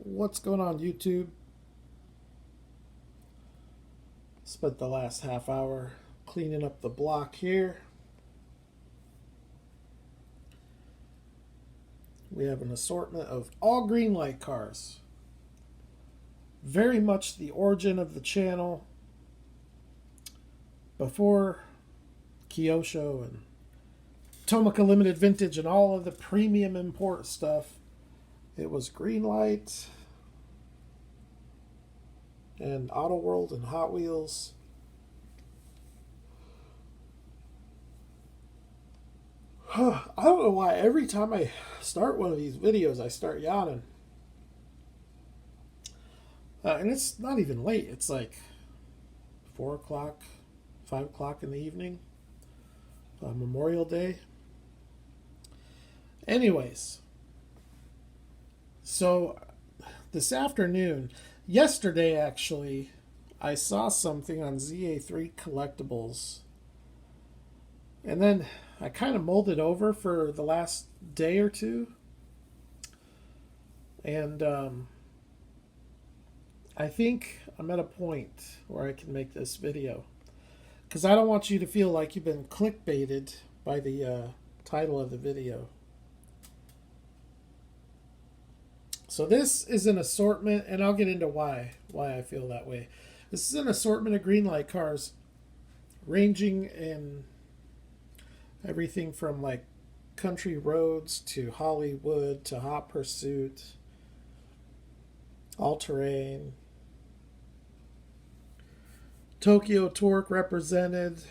What's going on, YouTube? Spent the last half hour cleaning up the block here. We have an assortment of all Greenlight cars. Very much the origin of the channel. Before Kyosho and Tomica Limited Vintage and all of the premium import stuff, it was Greenlight and Auto World and Hot Wheels. I don't know why every time I start one of these videos I start yawning. And it's not even late. It's like 4 o'clock, 5 o'clock in the evening. Memorial Day. Anyways, so this afternoon, yesterday actually, I saw something on ZA3 Collectibles. And then I kind of mulled it over for the last day or two. And I think I'm at a point where I can make this video. Because I don't want you to feel like you've been clickbaited by the title of the video. So this is an assortment, and I'll get into why I feel that way. This is an assortment of Greenlight cars, ranging in everything from like country roads to Hollywood to Hot Pursuit, all terrain. Tokyo Torque represented.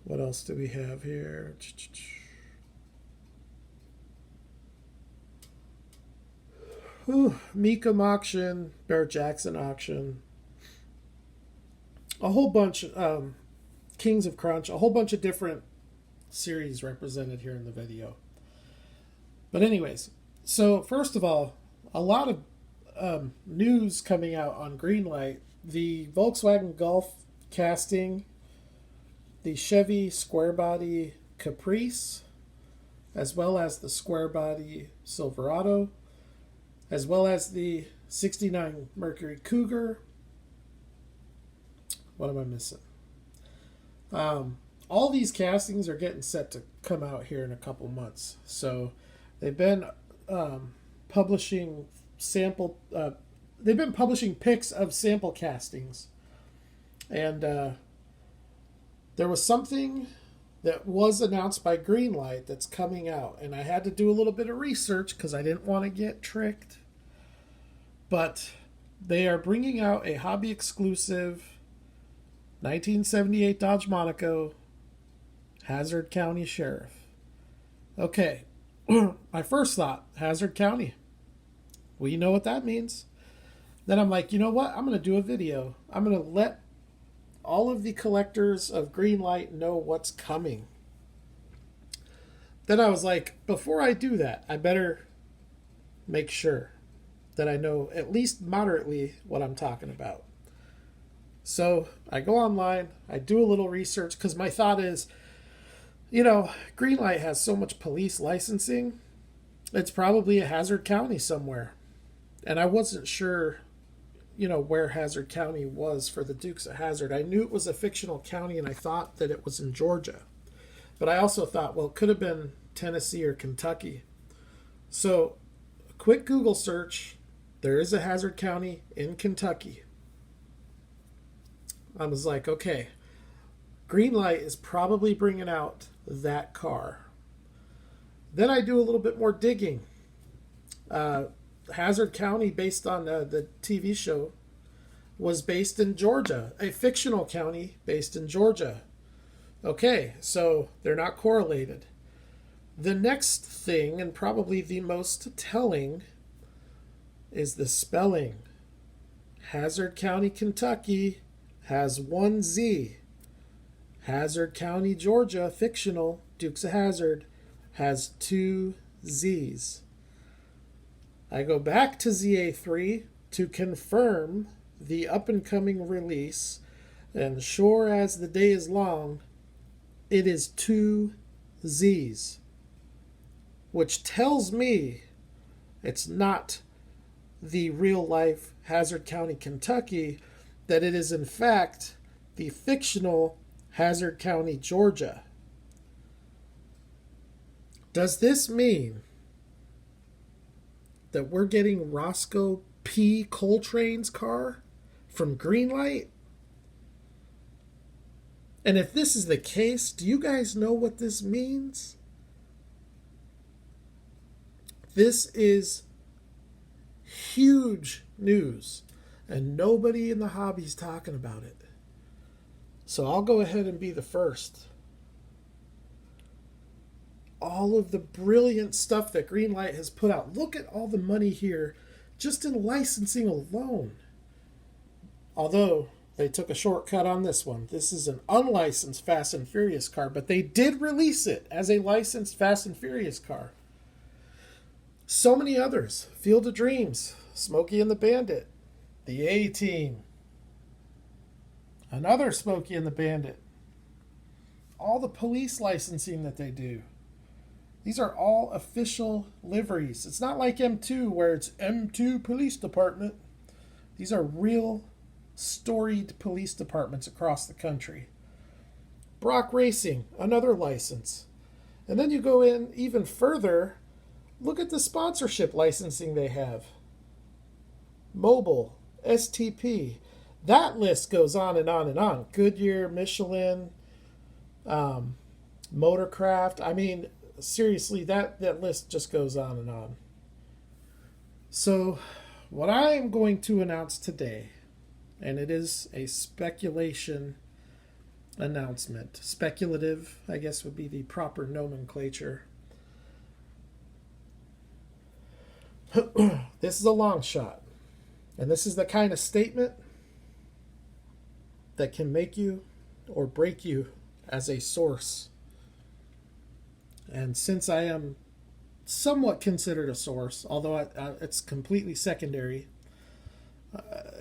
What else do we have here? Meekum auction, Bear Jackson auction, a whole bunch, Kings of Crunch, a whole bunch of different series represented here in the video. But anyways, so first of all, a lot of news coming out on Greenlight. The Volkswagen Golf casting, the Chevy square body Caprice, as well as the square body Silverado, as well as the 69 Mercury Cougar. What am I missing? All these castings are getting set to come out here in a couple months. So they've been publishing they've been publishing pics of sample castings. And there was something that was announced by Greenlight that's coming out. And I had to do a little bit of research because I didn't want to get tricked. But they are bringing out a hobby exclusive 1978 Dodge Monaco Hazard County Sheriff. Okay, my first thought, Hazard County. Well, you know what that means. Then I'm like, you know what? I'm going to do a video. I'm going to let all of the collectors of Greenlight know what's coming. Then I was like, before I do that, I better make sure that I know at least moderately what I'm talking about. So I go online, I do a little research, because my thought is, you know, Greenlight has so much police licensing, it's probably a Hazard County somewhere. And I wasn't sure, you know, where Hazard County was for the Dukes of Hazzard. I knew it was a fictional county, and I thought that it was in Georgia. But I also thought, well, it could have been Tennessee or Kentucky. So a quick Google search, there is a Hazard County in Kentucky. I was like, okay, Greenlight is probably bringing out that car. Then I do a little bit more digging. Hazard County, based on the TV show, was based in Georgia, a fictional county based in Georgia. Okay, so they're not correlated. The next thing, and probably the most telling, is the spelling. Hazard County, Kentucky has one Z. Hazard County, Georgia, fictional, Dukes of Hazzard, has 2 Z's. I go back to ZA3 to confirm the up-and-coming release, and sure as the day is long, it is 2 Z's, which tells me It's not the real life Hazard County, Kentucky, that it is in fact the fictional Hazard County, Georgia. Does this mean that we're getting Roscoe P. Coltrane's car from Greenlight? And if this is the case, do you guys know what this means? This is huge news, and nobody in the hobby's talking about it. So I'll go ahead and be the first. All of the brilliant stuff that Greenlight has put out. Look at all the money here just in licensing alone. Although they took a shortcut on this one. This is an unlicensed Fast and Furious car, but they did release it as a licensed Fast and Furious car. So many others. Field of Dreams, Smokey and the Bandit, the A-Team, another Smokey and the Bandit, all the police licensing that they do. These are all official liveries. It's not like M2 where it's M2 Police Department. These are real storied police departments across the country. Brock Racing, another license. And then you go in even further, look at the sponsorship licensing they have. Mobile, STP. That list goes on and on and on. Goodyear, Michelin, Motorcraft. I mean, seriously, that list just goes on and on. So, what I am going to announce today, and it is a speculation announcement. Speculative, I guess, would be the proper nomenclature. This is a long shot. And this is the kind of statement that can make you or break you as a source. And since I am somewhat considered a source, although it's completely secondary,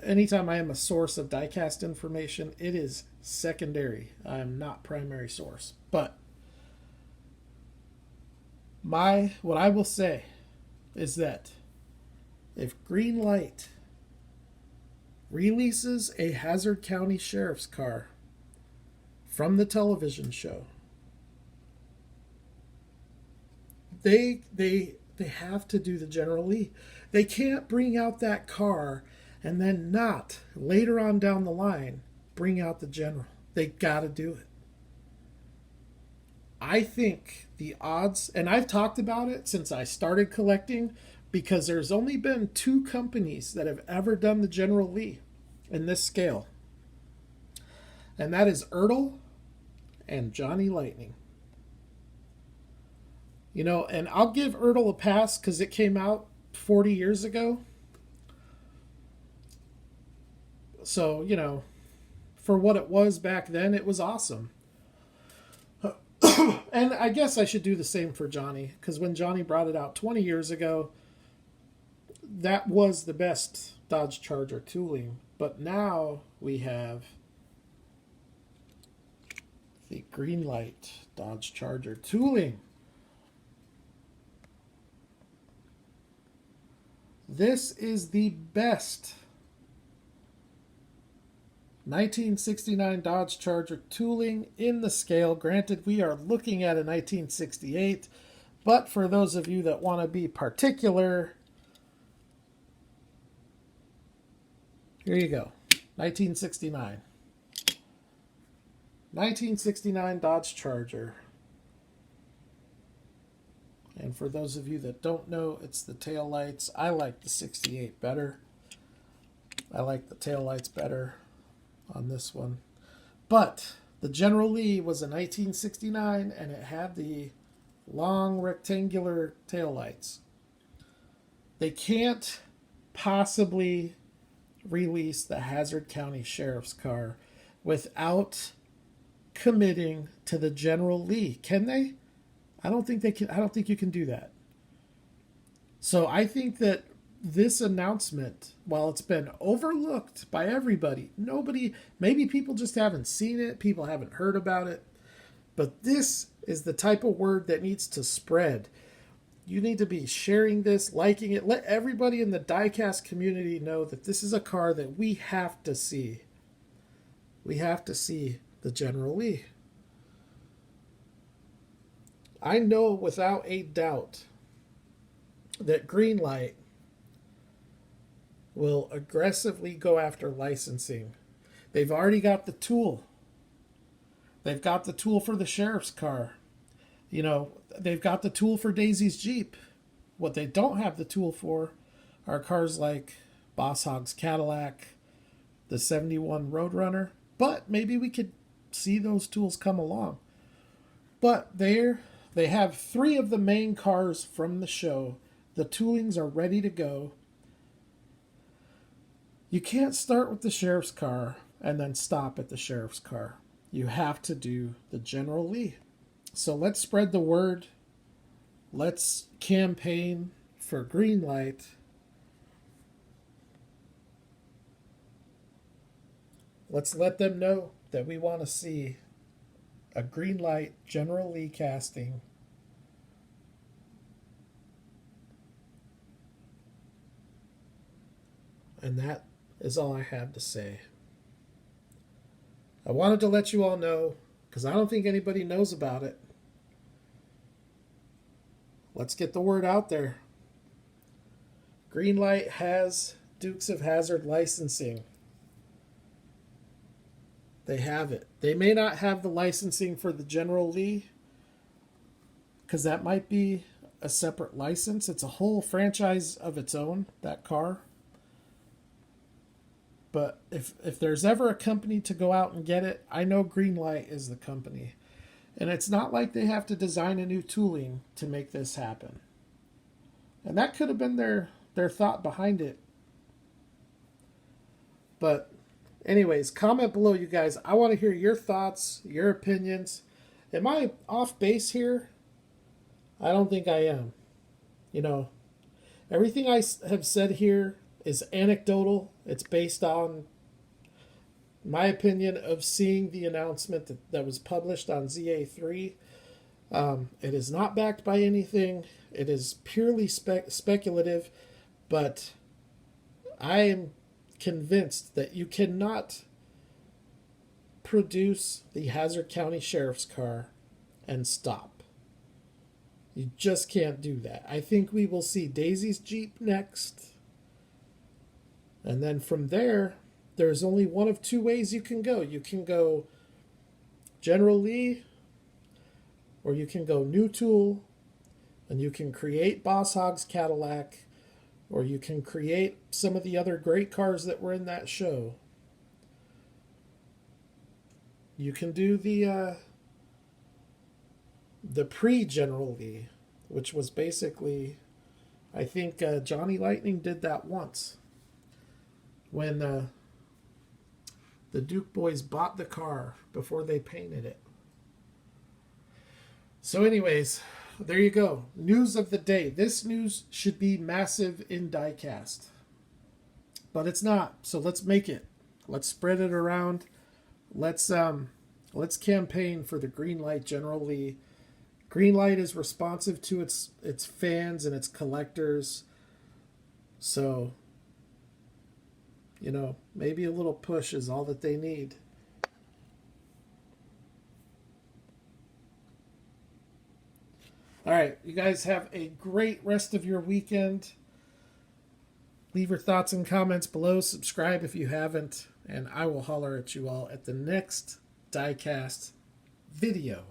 anytime I am a source of diecast information, it is secondary. I am not primary source. But what I will say is that if Greenlight releases a Hazard County Sheriff's car from the television show, they have to do the General Lee. They can't bring out that car and then not, later on down the line, bring out the General. They got to do it. I think the odds, and I've talked about it since I started collecting, because there's only been 2 companies that have ever done the General Lee in this scale. And that is Ertl and Johnny Lightning. You know, and I'll give Ertl a pass because it came out 40 years ago. So, you know, for what it was back then, it was awesome. And I guess I should do the same for Johnny, because when Johnny brought it out 20 years ago, that was the best Dodge Charger tooling. But now we have the Greenlight Dodge Charger tooling. This is the best 1969 Dodge Charger tooling in the scale. Granted, we are looking at a 1968, but for those of you that want to be particular, here you go. 1969. 1969 Dodge Charger. And for those of you that don't know, it's the tail lights. I like the 68 better. I like the tail lights better on this one. But the General Lee was a 1969, and it had the long rectangular tail lights. They can't possibly release the Hazard County Sheriff's car without committing to the General Lee. Can they? I don't think they can. I don't think you can do that. So I think that this announcement, while it's been overlooked by everybody, maybe people just haven't seen it, people haven't heard about it, but this is the type of word that needs to spread. You need to be sharing this, liking it. Let everybody in the diecast community know that this is a car that we have to see. We have to see the General Lee. I know without a doubt that Greenlight will aggressively go after licensing. They've already got the tool. They've got the tool for the sheriff's car. You know, they've got the tool for Daisy's Jeep. What they don't have the tool for are cars like Boss Hogg's Cadillac, the 71 Roadrunner. But maybe we could see those tools come along. But they have 3 of the main cars from the show. The toolings are ready to go. You can't start with the sheriff's car and then stop at the sheriff's car. You have to do the General Lee. So let's spread the word. Let's campaign for Greenlight. Let's let them know that we want to see a Greenlight General Lee casting. And that is all I have to say. I wanted to let you all know, because I don't think anybody knows about it. Let's get the word out there. Greenlight has Dukes of Hazzard licensing. They have it. They may not have the licensing for the General Lee, because that might be a separate license. It's a whole franchise of its own, that car. But if there's ever a company to go out and get it, I know Greenlight is the company. And it's not like they have to design a new tooling to make this happen. And that could have been their thought behind it. But anyways, comment below, you guys. I want to hear your thoughts, your opinions. Am I off base here? I don't think I am. You know, everything I have said here is anecdotal. It's based on my opinion of seeing the announcement that was published on ZA3. It is not backed by anything. It is purely speculative, but I am convinced that you cannot produce the Hazzard County Sheriff's car and stop. You just can't do that. I think we will see Daisy's Jeep next. And then from there, there's only one of 2 ways you can go. You can go General Lee, or you can go new tool, and you can create Boss Hogg's Cadillac, or you can create some of the other great cars that were in that show. You can do the pre-General Lee, which was basically, I think Johnny Lightning did that once. When the Duke boys bought the car before they painted it. So anyways, there you go. News of the day. This news should be massive in diecast. But it's not. So let's make it. Let's spread it around. Let's campaign for the Greenlight General Lee. Greenlight is responsive to its fans and its collectors. So, you know, maybe a little push is all that they need. All right, you guys have a great rest of your weekend. Leave your thoughts and comments below. Subscribe if you haven't. And I will holler at you all at the next diecast video.